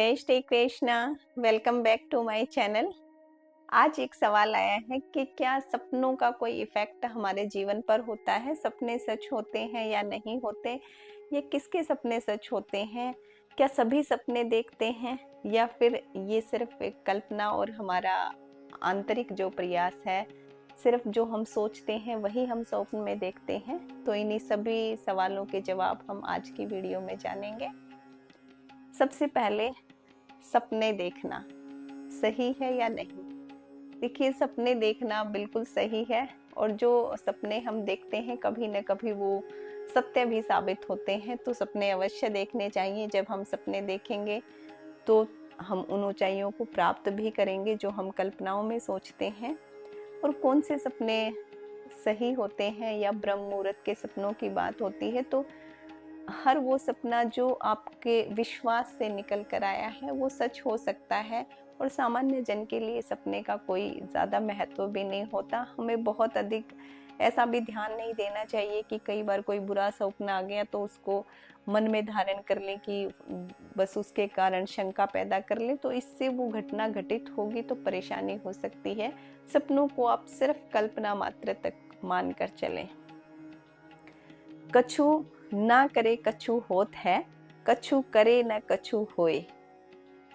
जय Shri Krishna. Welcome back to my channel. आज एक सवाल आया है कि क्या सपनों का कोई इफेक्ट हमारे जीवन पर होता है? सपने सच होते हैं या नहीं होते? ये किसके सपने सच होते हैं? क्या सभी सपने देखते हैं या फिर ये सिर्फ एक कल्पना और हमारा आंतरिक जो प्रयास है, सिर्फ जो हम सोचते हैं वही हम स्वप्न में देखते हैं? तो इन्हीं सभी सवालों के जवाब हम आज की वीडियो में जानेंगे। सबसे पहले, सपने देखना सही है या नहीं? देखिए, सपने देखना बिल्कुल सही है और जो सपने हम देखते हैं कभी न कभी वो सत्य भी साबित होते हैं। तो सपने अवश्य देखने चाहिए। जब हम सपने देखेंगे तो हम उन ऊंचाइयों को प्राप्त भी करेंगे जो हम कल्पनाओं में सोचते हैं। और कौन से सपने सही होते हैं या ब्रह्म मुहूर्त के सपनों की बात होती है, तो हर वो सपना जो आपके विश्वास से निकल कर आया है वो सच हो सकता है। और सामान्य जन के लिए सपने का कोई ज़्यादा महत्व भी नहीं होता। हमें बहुत अधिक ऐसा भी ध्यान नहीं देना चाहिए कि कई बार कोई बुरा सपना आ गया तो उसको मन में धारण कर लें कि बस उसके कारण शंका पैदा कर ले, तो इससे वो घटना घटित होगी तो परेशानी हो सकती है। सपनों को आप सिर्फ कल्पना मात्र तक मान कर चलें। कछु ना करे कछु होत है, कछु करे न कछु होए।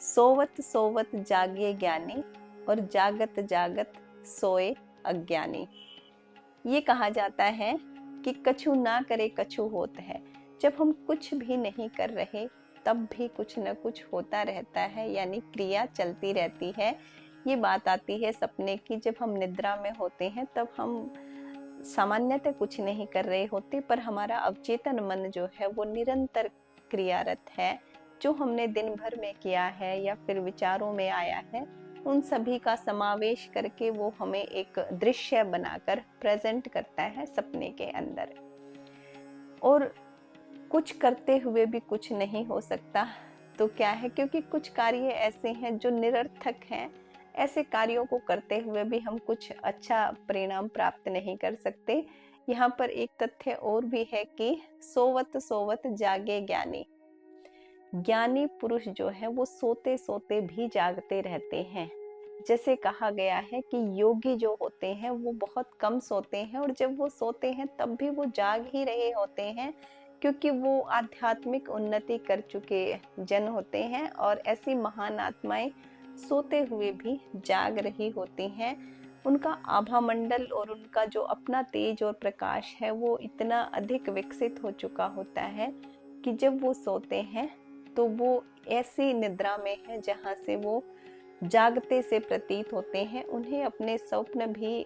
सोवत सोवत जागे ज्ञानी और जागत जागत सोए अज्ञानी। ये कहा जाता है कि कछु ना करे कछु होत है। जब हम कुछ भी नहीं कर रहे तब भी कुछ न कुछ होता रहता है, यानी क्रिया चलती रहती है। ये बात आती है सपने की। जब हम निद्रा में होते हैं तब हम सामान्यतः कुछ नहीं कर रहे होते, पर हमारा अवचेतन मन जो है वो निरंतर क्रियारत है। जो हमने दिन भर में किया है या फिर विचारों में आया है, उन सभी का समावेश करके वो हमें एक दृश्य बनाकर प्रेजेंट करता है सपने के अंदर। और कुछ करते हुए भी कुछ नहीं हो सकता। तो क्या है, क्योंकि कुछ कार्य ऐसे हैं जो निरर्थक हैं। ऐसे कार्यों को करते हुए भी हम कुछ अच्छा परिणाम प्राप्त नहीं कर सकते। यहाँ पर एक तथ्य और भी है कि सोवत सोवत जागे ज्ञानी। ज्ञानी पुरुष जो है वो सोते सोते भी जागते रहते हैं। जैसे कहा गया है कि योगी जो होते हैं वो बहुत कम सोते हैं और जब वो सोते हैं तब भी वो जाग ही रहे होते हैं, क्योंकि वो आध्यात्मिक उन्नति कर चुके जन होते हैं। और ऐसी महान आत्माएं सोते हुए भी जाग रही होती हैं। उनका आभा मंडल और उनका जो अपना तेज और प्रकाश है वो इतना अधिक विकसित हो चुका होता है कि जब वो सोते हैं तो वो ऐसी निद्रा में है जहाँ से वो जागते से प्रतीत होते हैं। उन्हें अपने स्वप्न भी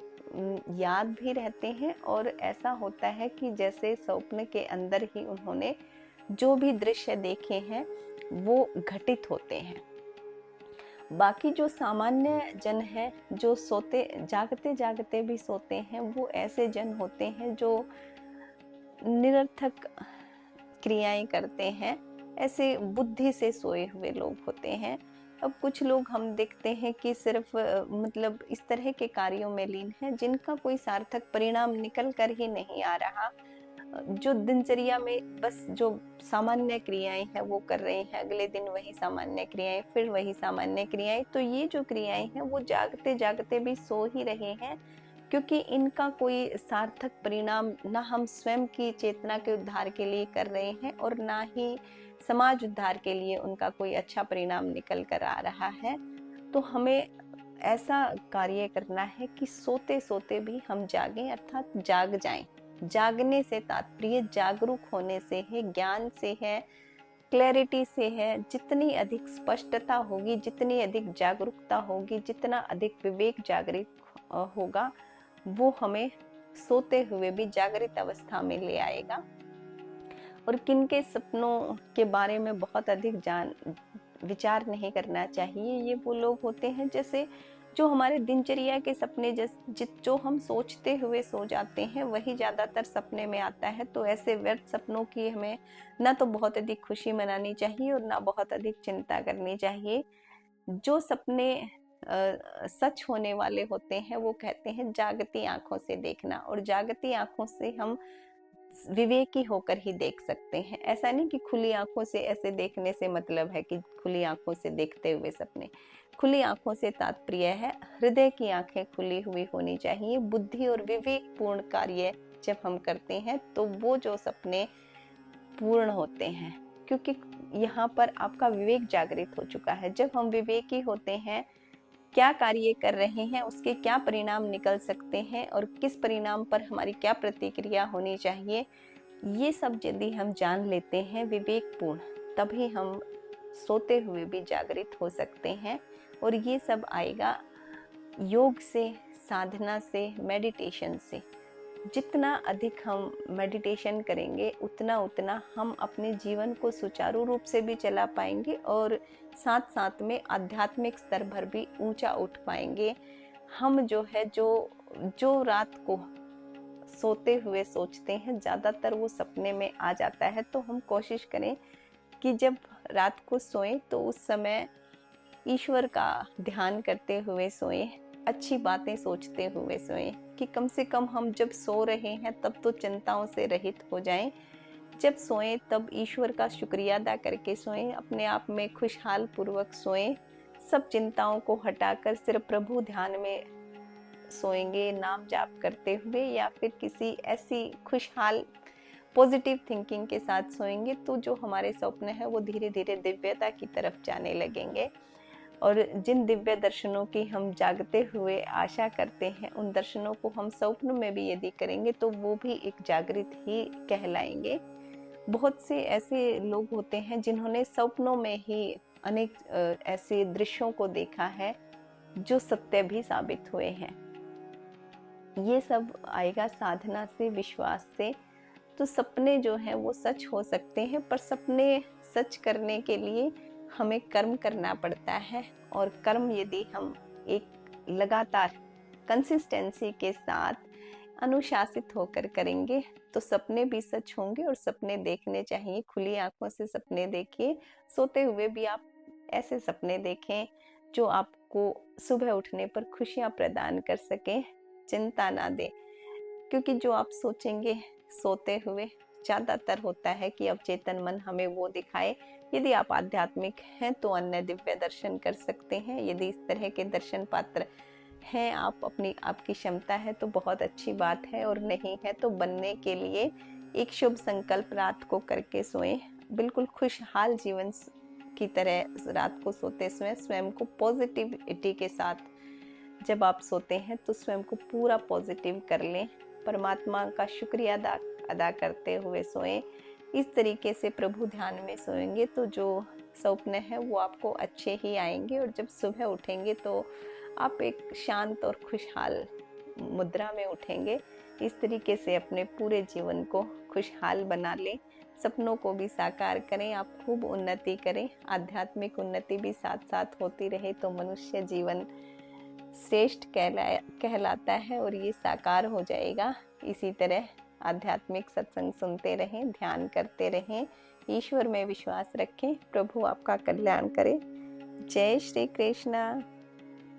याद भी रहते हैं और ऐसा होता है कि जैसे स्वप्न के अंदर ही उन्होंने जो भी दृश्य देखे हैं वो घटित होते हैं। बाकी जो सामान्य जन है जो सोते जागते जागते भी सोते हैं, वो ऐसे जन होते हैं जो निरर्थक क्रियाएं करते हैं। ऐसे बुद्धि से सोए हुए लोग होते हैं। अब कुछ लोग हम देखते हैं कि सिर्फ मतलब इस तरह के कार्यों में लीन हैं जिनका कोई सार्थक परिणाम निकल कर ही नहीं आ रहा। जो दिनचर्या में बस जो सामान्य क्रियाएं हैं वो कर रहे हैं, अगले दिन वही सामान्य क्रियाएं, फिर वही सामान्य क्रियाएं। तो ये जो क्रियाएं हैं वो जागते जागते भी सो ही रहे हैं, क्योंकि इनका कोई सार्थक परिणाम ना हम स्वयं की चेतना के उद्धार के लिए कर रहे हैं और ना ही समाज उद्धार के लिए उनका कोई अच्छा परिणाम निकल कर आ रहा है। तो हमें ऐसा कार्य करना है कि सोते सोते भी हम जागें, अर्थात जाग जाएं। जागने से तात्पर्य जागरूक होने से है, ज्ञान से है, क्लैरिटी से है। जितनी अधिक स्पष्टता होगी, जितनी अधिक जागरूकता होगी, जितना अधिक विवेक जागृत होगा, वो हमें सोते हुए भी जागृत अवस्था में ले आएगा। और किनके सपनों के बारे में बहुत अधिक विचार नहीं करना चाहिए। ये वो लोग होते हैं जैसे जो हमारे दिनचर्या के सपने जो हम सोचते हुए सो जाते हैं वही ज्यादातर सपने में आता है। तो ऐसे व्यर्थ सपनों की हमें ना तो बहुत अधिक खुशी मनानी चाहिए और ना बहुत अधिक चिंता करनी चाहिए। जो सपने सच होने वाले होते हैं वो कहते हैं जागती आंखों से देखना, और जागती आंखों से हम विवेकी होकर ही देख सकते हैं। ऐसा नहीं कि खुली आंखों से ऐसे देखने से मतलब है कि खुली आंखों से देखते हुए सपने। खुली आंखों से तात्पर्य है हृदय की आंखें खुली हुई होनी चाहिए। बुद्धि और विवेकपूर्ण कार्य जब हम करते हैं तो वो जो सपने पूर्ण होते हैं, क्योंकि यहाँ पर आपका विवेक जागृत हो चुका है। जब हम विवेकी होते हैं, क्या कार्य कर रहे हैं, उसके क्या परिणाम निकल सकते हैं और किस परिणाम पर हमारी क्या प्रतिक्रिया होनी चाहिए, ये सब यदि हम जान लेते हैं विवेकपूर्ण, तभी हम सोते हुए भी जागृत हो सकते हैं। और ये सब आएगा योग से, साधना से, मेडिटेशन से। जितना अधिक हम मेडिटेशन करेंगे उतना उतना हम अपने जीवन को सुचारू रूप से भी चला पाएंगे और साथ साथ में आध्यात्मिक स्तर पर भी ऊंचा उठ पाएंगे। हम जो है जो रात को सोते हुए सोचते हैं ज़्यादातर वो सपने में आ जाता है। तो हम कोशिश करें कि जब रात को सोएं तो उस समय ईश्वर का ध्यान करते हुए सोएं, अच्छी बातें सोचते हुए सोएं, कि कम से कम हम जब सो रहे हैं तब तो चिंताओं से रहित हो जाएं। जब सोएं तब ईश्वर का शुक्रिया अदा करके सोएं, अपने आप में खुशहाल पूर्वक सोएं। सब चिंताओं को हटाकर सिर्फ प्रभु ध्यान में सोएंगे, नाम जाप करते हुए या फिर किसी ऐसी खुशहाल पॉजिटिव थिंकिंग के साथ सोएंगे, तो जो हमारे स्वप्न है वो धीरे धीरे दिव्यता की तरफ जाने लगेंगे। और जिन दिव्य दर्शनों की हम जागते हुए आशा करते हैं, उन दर्शनों को हम स्वप्न में भी यदि करेंगे तो वो भी एक जागृत ही कहलाएंगे। बहुत से ऐसे लोग होते हैं जिन्होंने स्वप्नों में ही अनेक ऐसे दृश्यों को देखा है जो सत्य भी साबित हुए हैं। ये सब आएगा साधना से, विश्वास से। तो सपने जो हैं वो सच हो सकते हैं, पर सपने सच करने के लिए हमें कर्म करना पड़ता है। और कर्म यदि हम एक लगातार कंसिस्टेंसी के साथ अनुशासित होकर करेंगे तो सपने भी सच होंगे। और सपने देखने चाहिए, खुली आंखों से सपने देखिए। सोते हुए भी आप ऐसे सपने देखें जो आपको सुबह उठने पर खुशियां प्रदान कर सके, चिंता ना दे। क्योंकि जो आप सोचेंगे सोते हुए ज़्यादातर होता है कि अवचेतन मन हमें वो दिखाए। यदि आप आध्यात्मिक हैं तो अन्य दिव्य दर्शन कर सकते हैं। यदि इस तरह के दर्शन पात्र हैं, आपकी क्षमता है तो बहुत अच्छी बात है, और नहीं है तो बनने के लिए एक शुभ संकल्प रात को करके सोएं। बिल्कुल खुशहाल जीवन की तरह रात को सोते समय स्वयं को पॉजिटिविटी के साथ जब आप सोते हैं तो स्वयं को पूरा पॉजिटिव कर लें। परमात्मा का शुक्रिया अदा करते हुए सोएं। इस तरीके से प्रभु ध्यान में सोएंगे तो जो स्वप्न है वो आपको अच्छे ही आएंगे। और जब सुबह उठेंगे तो आप एक शांत और खुशहाल मुद्रा में उठेंगे। इस तरीके से अपने पूरे जीवन को खुशहाल बना लें। सपनों को भी साकार करें, आप खूब उन्नति करें। आध्यात्मिक उन्नति भी साथ साथ होती रहे तो मनुष्य जीवन श्रेष्ठ कहलाता है और ये साकार हो जाएगा। इसी तरह आध्यात्मिक सत्संग सुनते रहें, ध्यान करते रहें, ईश्वर में विश्वास रखें। प्रभु आपका कल्याण करे। जय श्री कृष्णा।